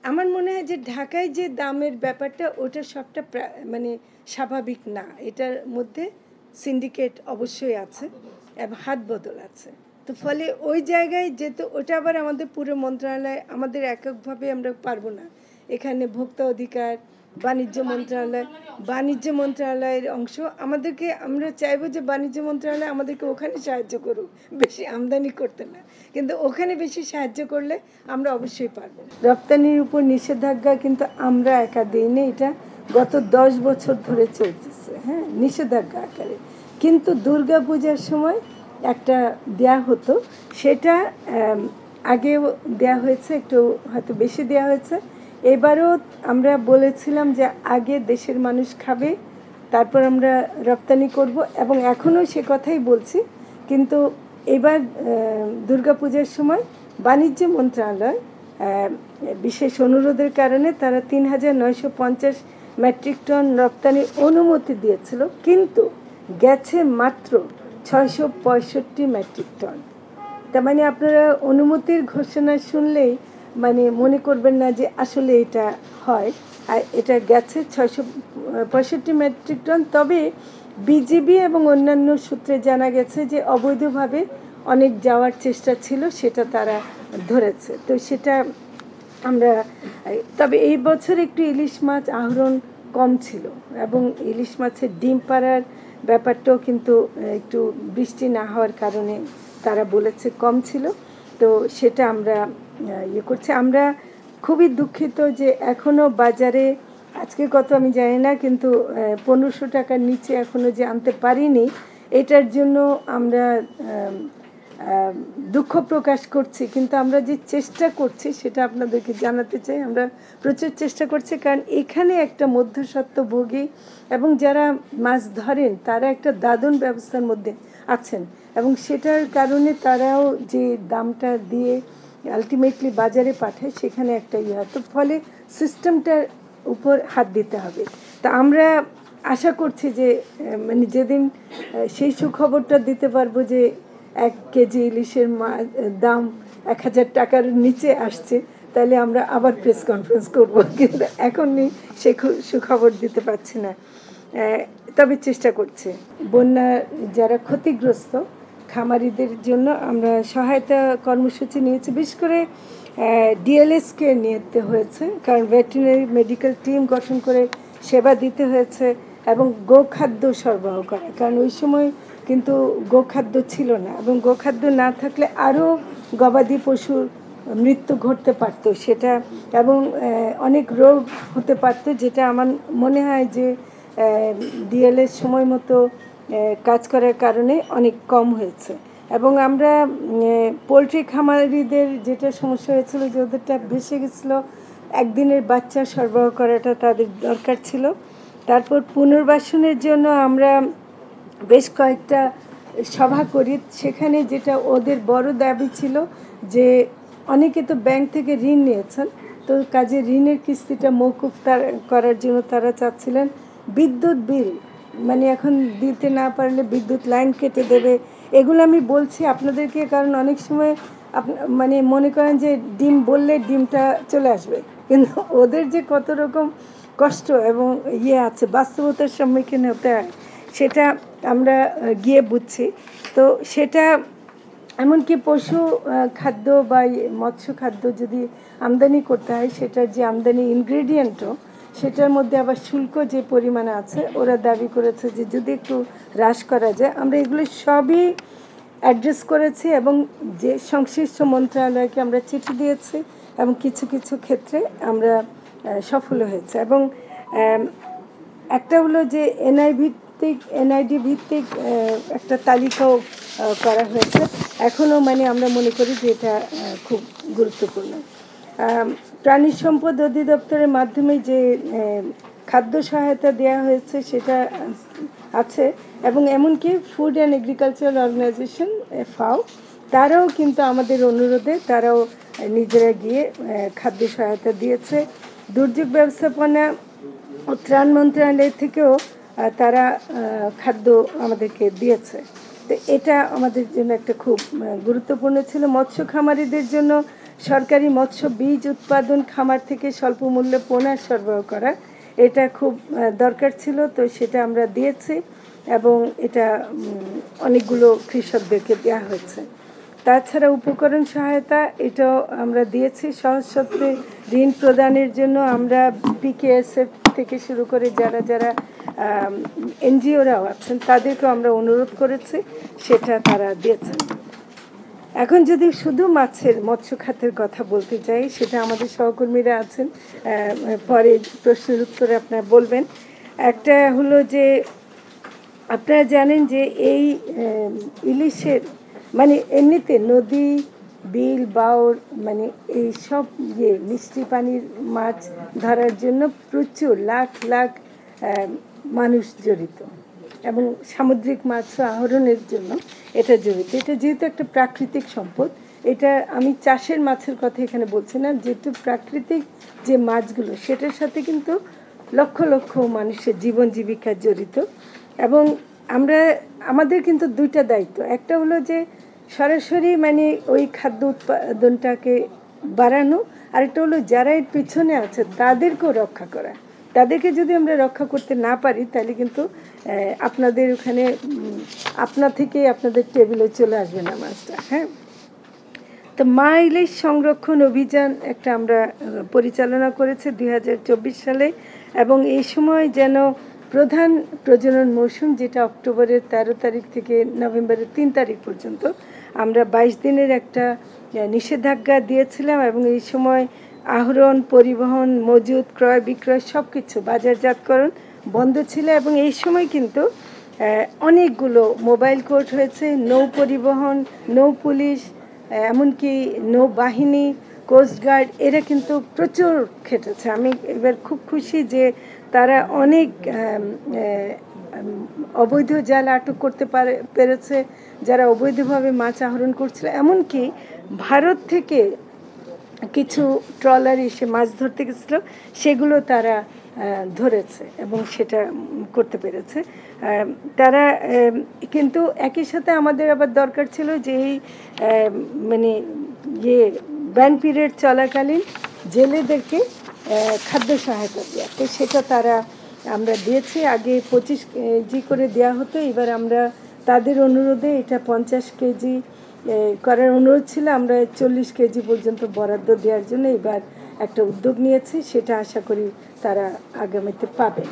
আমার মনে হয় যে ঢাকায় যে দামের ব্যাপারটা ওটা সবটা মানে স্বাভাবিক না, এটার মধ্যে সিন্ডিকেট অবশ্যই আছে এবং হাত বদল আছে। তো ফলে ওই জায়গায় যেহেতু ওটা আবার আমাদের পুরো মন্ত্রণালয়, আমাদের এককভাবে আমরা পারবো না। এখানে ভোক্তা অধিকার, বাণিজ্য মন্ত্রণালয়ের অংশ আমাদেরকে, আমরা চাইবো যে বাণিজ্য মন্ত্রণালয় আমাদেরকে ওখানে সাহায্য করুক, বেশি আমদানি করতে না, কিন্তু ওখানে বেশি সাহায্য করলে আমরা অবশ্যই পারবো। রপ্তানির উপর নিষেধাজ্ঞা কিন্তু আমরা একা দিইনি, এটা গত 10 বছর ধরে চলতেছে, হ্যাঁ, নিষেধাজ্ঞা আকারে। কিন্তু দুর্গা পূজার সময় একটা দেয়া হতো, সেটা আগেও দেয়া হয়েছে, একটু হয়তো বেশি দেয়া হয়েছে। এবারও আমরা বলেছিলাম যে আগে দেশের মানুষ খাবে, তারপর আমরা রপ্তানি করব, এবং এখনও সে কথাই বলছি। কিন্তু এবার দুর্গাপূজার সময় বাণিজ্য মন্ত্রণালয় বিশেষ অনুরোধের কারণে তারা ৩,৯৫০ মেট্রিক টন রপ্তানির অনুমতি দিয়েছিল, কিন্তু গেছে মাত্র ৬৬৫ মেট্রিক টন। তার মানে আপনারা অনুমতির ঘোষণা শুনলেই মানে মনে করবেন না যে আসলে এটা হয়। আর এটা গেছে ৬৬৫ মেট্রিক টন। তবে বিজিবি এবং অন্যান্য সূত্রে জানা গেছে যে অবৈধভাবে অনেক যাওয়ার চেষ্টা ছিল, সেটা তারা ধরেছে। তো সেটা আমরা, তবে এই বছর একটু ইলিশ মাছ আহরণ কম ছিল, এবং ইলিশ মাছের ডিম পাড়ার ব্যাপারটাও কিন্তু একটু বৃষ্টি না হওয়ার কারণে তারা বলেছে কম ছিল। তো সেটা আমরা ইয়ে করছি। আমরা খুবই দুঃখিত যে এখনও বাজারে আজকে কত আমি জানি না, কিন্তু ১৫০০ টাকার নিচে এখনও যে আনতে পারিনি, এটার জন্য আমরা দুঃখ প্রকাশ করছি। কিন্তু আমরা যে চেষ্টা করছি সেটা আপনাদেরকে জানাতে চাই, আমরা প্রচুর চেষ্টা করছি, কারণ এখানে একটা মধ্যস্বত্বভোগী এবং যারা মাছ ধরেন তারা একটা দাদন ব্যবস্থার মধ্যে আছেন, এবং সেটার কারণে তারাও যে দামটা দিয়ে আলটিমেটলি বাজারে পাঠায়, সেখানে একটা তো ফলে সিস্টেমটার উপর হাত দিতে হবে। তা আমরা আশা করছি যে মানে যেদিন সেই সুখবরটা দিতে পারবো যে 1 কেজি ইলিশের দাম 1000 টাকার নিচে আসছে, তাহলে আমরা আবার প্রেস কনফারেন্স করব, কিন্তু এখনই সে সুখবর দিতে পারছি না। তবে চেষ্টা করছে। বন্যা যারা ক্ষতিগ্রস্ত খামারিদের জন্য আমরা সহায়তা কর্মসূচি নিয়েছি, বিশেষ করে ডিএলএসকে নিতে হয়েছে, কারণ ভেটেরিনারি মেডিকেল টিম গঠন করে সেবা দিতে হয়েছে, এবং গোখাদ্য সরবরাহ করা, কারণ ওই সময় কিন্তু গোখাদ্য ছিল না, এবং গোখাদ্য না থাকলে আরও গবাদি পশুর মৃত্যু ঘটতে পারত সেটা, এবং অনেক রোগ হতে পারত, যেটা আমার মনে হয় যে ডিএলএস সময় মতো কাজ করার কারণে অনেক কম হয়েছে। এবং আমরা পোলট্রি খামারিদের যেটা সমস্যা হয়েছিল যে ওদেরটা ভেসে গেছিলো, একদিনের বাচ্চা সরবরাহ করাটা তাদের দরকার ছিল। তারপর পুনর্বাসনের জন্য আমরা বেশ কয়েকটা সভা করি, সেখানে যেটা ওদের বড় দাবি ছিল যে অনেকে তো ব্যাংক থেকে ঋণ নিয়েছেন, তো কাজে ঋণের কিস্তিটা মওকুফ করার জন্য তারা চাচ্ছিলেন। বিদ্যুৎ বিল মানে এখন দিতে না পারলে বিদ্যুৎ লাইন কেটে দেবে, এগুলো আমি বলছি আপনাদেরকে, কারণ অনেক সময় মানে মনে করেন যে ডিম বললে ডিমটা চলে আসবে, কিন্তু ওদের যে কত রকম কষ্ট এবং আছে, বাস্তবতার সম্মুখীন হতে হয়, সেটা আমরা গিয়ে বুঝছি। তো সেটা এমনকি পশু খাদ্য বা মৎস্য খাদ্য যদি আমদানি করতে হয়, সেটার যে আমদানি ইনগ্রেডিয়েন্টও, সেটার মধ্যে আবার শুল্ক যে পরিমাণে আছে, ওরা দাবি করেছে যে যদি একটু হ্রাস করা যায়। আমরা এগুলো সবই অ্যাড্রেস করেছি, এবং যে সংশ্লিষ্ট মন্ত্রণালয়কে আমরা চিঠি দিয়েছি, এবং কিছু কিছু ক্ষেত্রে আমরা সফল হয়েছে। এবং একটা হলো যে এনআইডি ভিত্তিক একটা তালিকাও করা হয়েছে, এখনও মানে আমরা মনে করি যে এটা খুব গুরুত্বপূর্ণ। প্রাণী সম্পদ অধিদপ্তরের মাধ্যমে যে খাদ্য সহায়তা দেওয়া হয়েছে সেটা আছে, এবং এমনকি food and agricultural organisation FAO তারাও কিন্তু আমাদের অনুরোধে তারাও নিজেরা গিয়ে খাদ্য সহায়তা দিয়েছে। দুর্যোগ ব্যবস্থাপনা ও ত্রাণ মন্ত্রণালয় থেকেও তারা খাদ্য আমাদেরকে দিয়েছে। তো এটা আমাদের জন্য একটা খুব গুরুত্বপূর্ণ ছিল। মৎস্য খামারিদের জন্য সরকারি মৎস্য বীজ উৎপাদন খামার থেকে স্বল্প মূল্যে পোনা সরবরাহ করা, এটা খুব দরকার ছিল, তো সেটা আমরা দিয়েছি এবং এটা অনেকগুলো কৃষকদেরকে দেওয়া হয়েছে। তাছাড়া উপকরণ সহায়তা এটাও আমরা দিয়েছি। সহজ শর্তে ঋণ প্রদানের জন্য আমরা PKSF থেকে শুরু করে যারা যারা NGO-রাও আছেন তাদেরকেও আমরা অনুরোধ করেছি, সেটা তারা দিয়েছেন। এখন যদি শুধু মৎস্য খাতের কথা বলতে চাই, সেটা আমাদের সহকর্মীরা আছেন, পরে প্রশ্নের উত্তরে আপনারা বলবেন। একটা হলো যে আপনারা জানেন যে এই ইলিশের মানে এমনিতে নদী, বিল, বাওর মানে এই সব মিষ্টি পানির মাছ ধরার জন্য প্রচুর লাখ লাখ মানুষ জড়িত এবং সামুদ্রিক মাছ আহরণের জন্য এটা জড়িত। এটা যেহেতু একটা প্রাকৃতিক সম্পদ, এটা আমি চাষের মাছের কথা এখানে বলছি না, যেহেতু প্রাকৃতিক যে মাছগুলো সেটার সাথে কিন্তু লক্ষ লক্ষ মানুষের জীবন জীবিকা জড়িত। এবং আমাদের কিন্তু দুইটা দায়িত্ব, একটা হলো যে সরাসরি মানে ওই খাদ্য উৎপাদনটাকে বাড়ানো, আরেকটা হলো যারা এর পিছনে আছে তাদেরকেও রক্ষা করা। তাদেরকে যদি আমরা রক্ষা করতে না পারি তাহলে কিন্তু আপনাদের ওখানে আপনা থেকেই আপনাদের টেবিলে চলে আসবে না মাছটা। হ্যাঁ, তো মা ইলিশ সংরক্ষণ অভিযান একটা আমরা পরিচালনা করেছি 2024 সালে, এবং এই সময় যেন প্রধান প্রজনন মৌসুম যেটা অক্টোবরের 13 তারিখ থেকে নভেম্বরের 3 তারিখ পর্যন্ত, আমরা 22 দিনের একটা নিষেধাজ্ঞা দিয়েছিলাম এবং এই সময় আহরণ, পরিবহন, মজুত, ক্রয় বিক্রয় সব কিছু বাজারজাতকরণ বন্ধ ছিল। এবং এই সময় কিন্তু অনেকগুলো মোবাইল কোর্ট হয়েছে, নৌ পরিবহন, নৌ পুলিশ, এমনকি নৌবাহিনী, কোস্টগার্ড, এরা কিন্তু প্রচুর খেটেছে। আমি এবার খুব খুশি যে তারা অনেক অবৈধ জাল আটক করতে পেরেছে, যারা অবৈধভাবে মাছ আহরণ করছিল। এমনকি ভারত থেকে কিছু ট্রলার এসে মাছ ধরতে গেছিল, সেগুলো তারা ধরেছে এবং সেটা করতে পেরেছে তারা। কিন্তু একই সাথে আমাদের আবার দরকার ছিল যে এই মানে ব্যান পিরিয়ড চলাকালীন জেলেদেরকে খাদ্য সহায়তা দেওয়া, তো সেটা আমরা দিয়েছি। আগে 25 কেজি করে দেওয়া হতো, এবার আমরা তাদের অনুরোধে এটা 50 কেজি করার অনুরোধ ছিল, আমরা 40 কেজি পর্যন্ত বরাদ্দ দেওয়ার জন্য এবার একটা উদ্যোগ নিয়েছি, সেটা আশা করি তারা আগামীতে পাবে।